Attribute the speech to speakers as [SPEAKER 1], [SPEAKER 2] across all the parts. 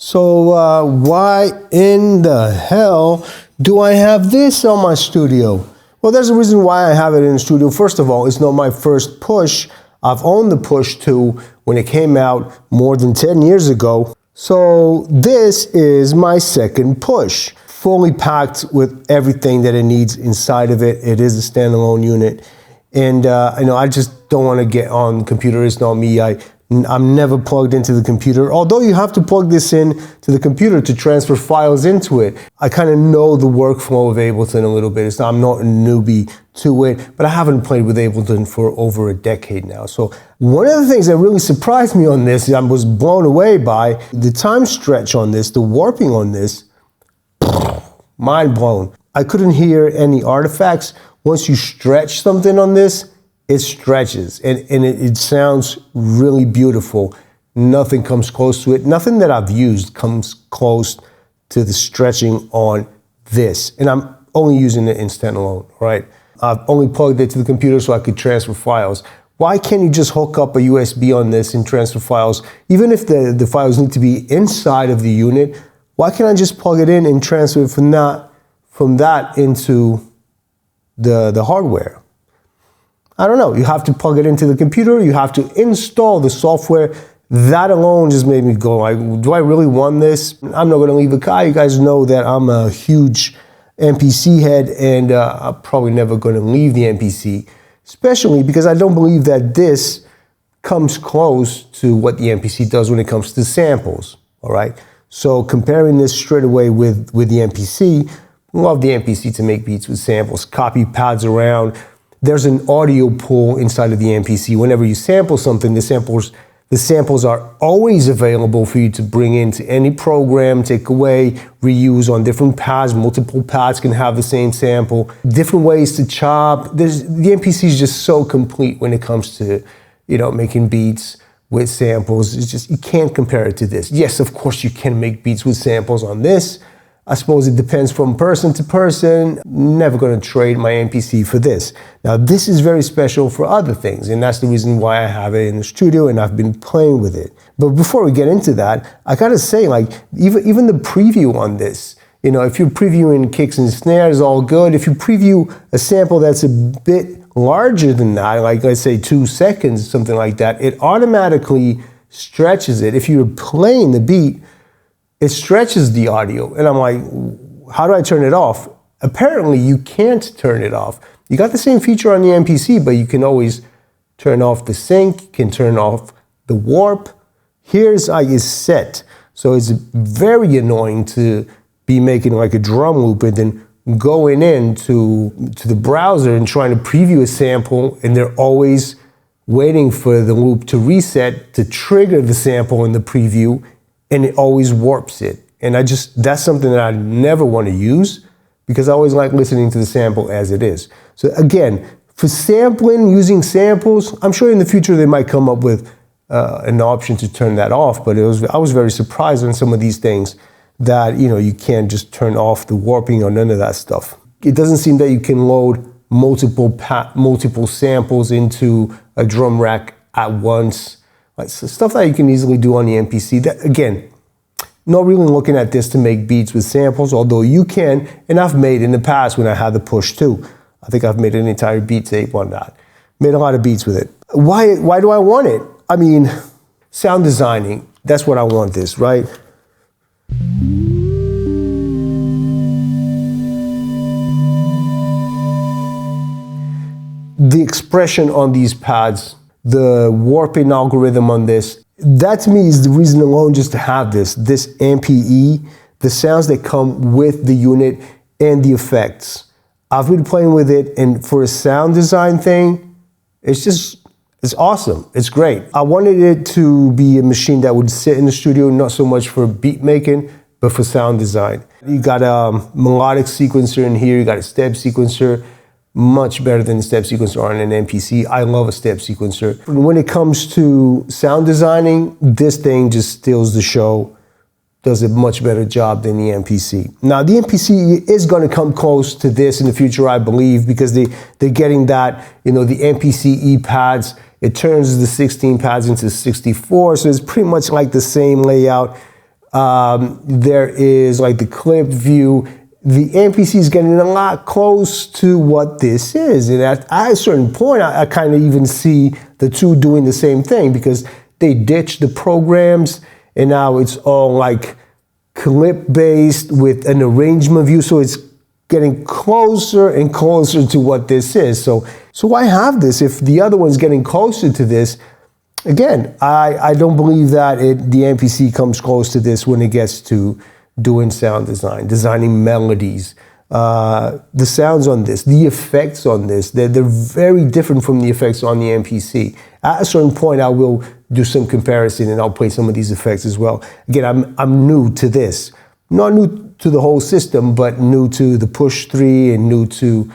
[SPEAKER 1] So why in the hell do I have this on my studio? Well, there's a reason why I have it in the studio. First of all, it's not my first push. I've owned the Push 2 when it came out more than 10 years ago. So this is my second push, fully packed with everything that it needs inside of it. It is a standalone unit. And I just don't want to get on the computer. It's not me. I'm never plugged into the computer, although you have to plug this in to the computer to transfer files into it. I kind of know the workflow of Ableton a little bit. I'm not a newbie to it, but I haven't played with Ableton for over a decade now. So one of the things that really surprised me on this, I was blown away by the time stretch on this, the warping on this, mind blown. I couldn't hear any artifacts. Once you stretch something on this, it stretches and it sounds really beautiful. Nothing comes close to it. Nothing that I've used comes close to the stretching on this. And I'm only using it in standalone, right? I've only plugged it to the computer so I could transfer files. Why can't you just hook up a USB on this and transfer files? Even if the files need to be inside of the unit, why can't I just plug it in and transfer it from that into the hardware? I don't know. You have to plug it into the computer. You have to install the software. That alone just made me go like, do I really want this? I'm not going to leave a car. You guys know that I'm a huge MPC head, and I'm probably never going to leave the MPC, especially because I don't believe that this comes close to what the MPC does when it comes to samples. All right. So comparing this straight away with the MPC, love the MPC to make beats with samples, copy pads around. There's an audio pool inside of the MPC. Whenever you sample something, the samples are always available for you to bring into any program, take away, reuse on different pads. Multiple pads can have the same sample. Different ways to chop. The MPC is just so complete when it comes to, making beats with samples. It's just, you can't compare it to this. Yes, of course you can make beats with samples on this. I suppose it depends from person to person. Never going to trade my MPC for this. Now, this is very special for other things, and that's the reason why I have it in the studio and I've been playing with it. But before we get into that, I gotta say, like, even the preview on this, if you're previewing kicks and snares, all good. If you preview a sample that's a bit larger than that, like let's say 2 seconds, something like that, it automatically stretches it. If you're playing the beat, it stretches the audio. And I'm like, how do I turn it off? Apparently you can't turn it off. You got the same feature on the MPC, but you can always turn off the sync, can turn off the warp. Here's how you set. So it's very annoying to be making like a drum loop and then going into the browser and trying to preview a sample, and they're always waiting for the loop to reset to trigger the sample in the preview, and it always warps it. And that's something that I never want to use because I always like listening to the sample as it is. So again, for sampling, using samples, I'm sure in the future they might come up with an option to turn that off, but I was very surprised on some of these things that, you can't just turn off the warping or none of that stuff. It doesn't seem that you can load multiple samples into a drum rack at once. Like, so stuff that you can easily do on the MPC. That, again, not really looking at this to make beats with samples, although you can, and I've made in the past when I had the Push 2. I think I've made an entire beat tape on that. Made a lot of beats with it. Why do I want it? I mean, sound designing, that's what I want this, right? The expression on these pads, the warping algorithm on this, that to me is the reason alone just to have this MPE, the sounds that come with the unit and the effects. I've been playing with it, and for a sound design thing, it's awesome. It's great. I wanted it to be a machine that would sit in the studio, not so much for beat making, but for sound design. You got a melodic sequencer in here, you got a step sequencer, much better than the step sequencer on an MPC. I love a step sequencer. When it comes to sound designing, this thing just steals the show, does a much better job than the MPC. Now, the MPC is going to come close to this in the future, I believe, because they're getting that, the MPC pads. It turns the 16 pads into 64, so it's pretty much like the same layout. There is like the clip view. The MPC is getting a lot close to what this is. And at a certain point, I kind of even see the two doing the same thing, because they ditched the programs and now it's all like clip based with an arrangement view. So it's getting closer and closer to what this is. So why have this if the other one's getting closer to this? Again, I don't believe that the MPC comes close to this when it gets to doing sound design, designing melodies. The sounds on this, the effects on this, they're very different from the effects on the MPC. At a certain point, I will do some comparison and I'll play some of these effects as well. Again, I'm new to this. Not new to the whole system, but new to the Push 3 and new to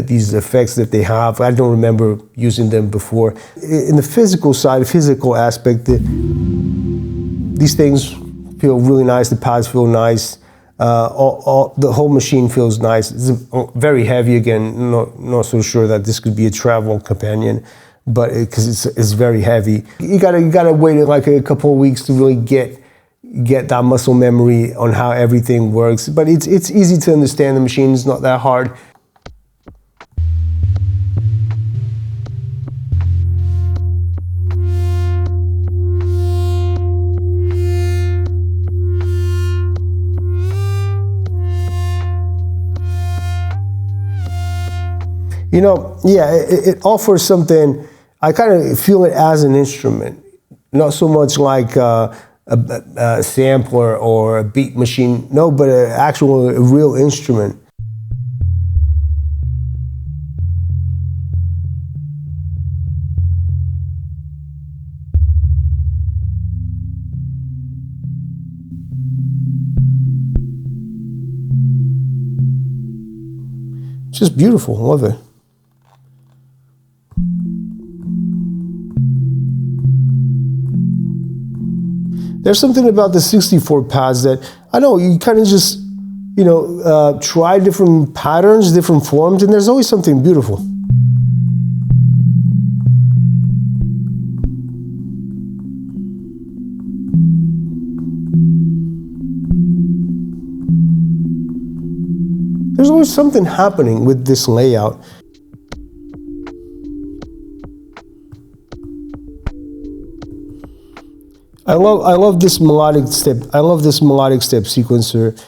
[SPEAKER 1] these effects that they have. I don't remember using them before. In the physical side, physical aspect, these things feel really nice. The pads feel nice. The whole machine feels nice. It's very heavy. Again, not so sure that this could be a travel companion, but because it's very heavy. You gotta wait like a couple of weeks to really get that muscle memory on how everything works. But it's easy to understand. The machine is not that hard. You know, yeah, it offers something. I kind of feel it as an instrument, not so much like a sampler or a beat machine. No, but a real instrument. Just beautiful. Love it. There's something about the 64 pads that, I know, you kind of just, you know, try different patterns, different forms, and there's always something beautiful. There's always something happening with this layout. I love this melodic step. I love this melodic step sequencer,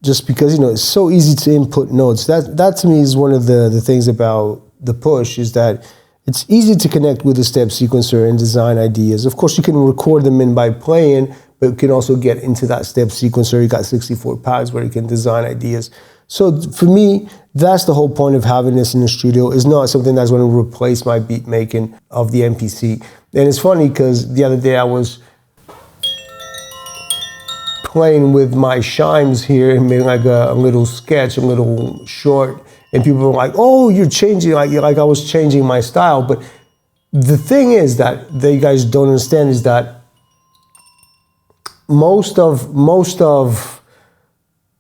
[SPEAKER 1] just because, you know, it's so easy to input notes. That to me is one of the things about the Push, is that it's easy to connect with the step sequencer and design ideas. Of course, you can record them in by playing, but you can also get into that step sequencer. You got 64 pads where you can design ideas. So for me, that's the whole point of having this in the studio. Is not something that's going to replace my beat making of the MPC. And it's funny because the other day I was playing with my chimes here and made like a little sketch, a little short, and people were like, "Oh, you're changing," like I was changing my style. But the thing is that you guys don't understand is that most of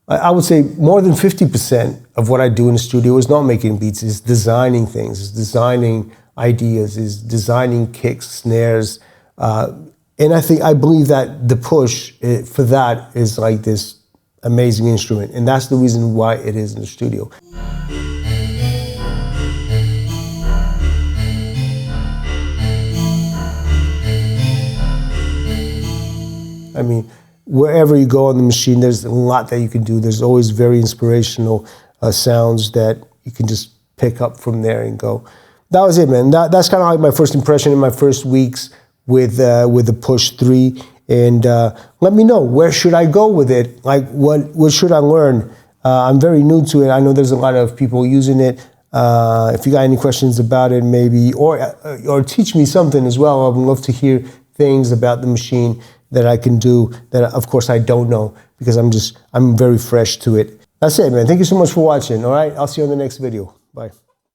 [SPEAKER 1] I would say more than 50% of what I do in the studio is not making beats, is designing things, is designing ideas, is designing kicks, snares. And I believe that the Push for that is like this amazing instrument. And that's the reason why it is in the studio. I mean, wherever you go on the machine, there's a lot that you can do. There's always very inspirational sounds that you can just pick up from there and go. That was it, man. That's kind of like my first impression in my first weeks with the Push 3. And let me know, where should I go with it? Like, what should I learn? I'm very new to it. I know there's a lot of people using it. If you got any questions about it, maybe, or teach me something as well. I would love to hear things about the machine that I can do that, of course, I don't know, because I'm very fresh to it. That's it, man. Thank you so much for watching. All right, I'll see you on the next video. Bye.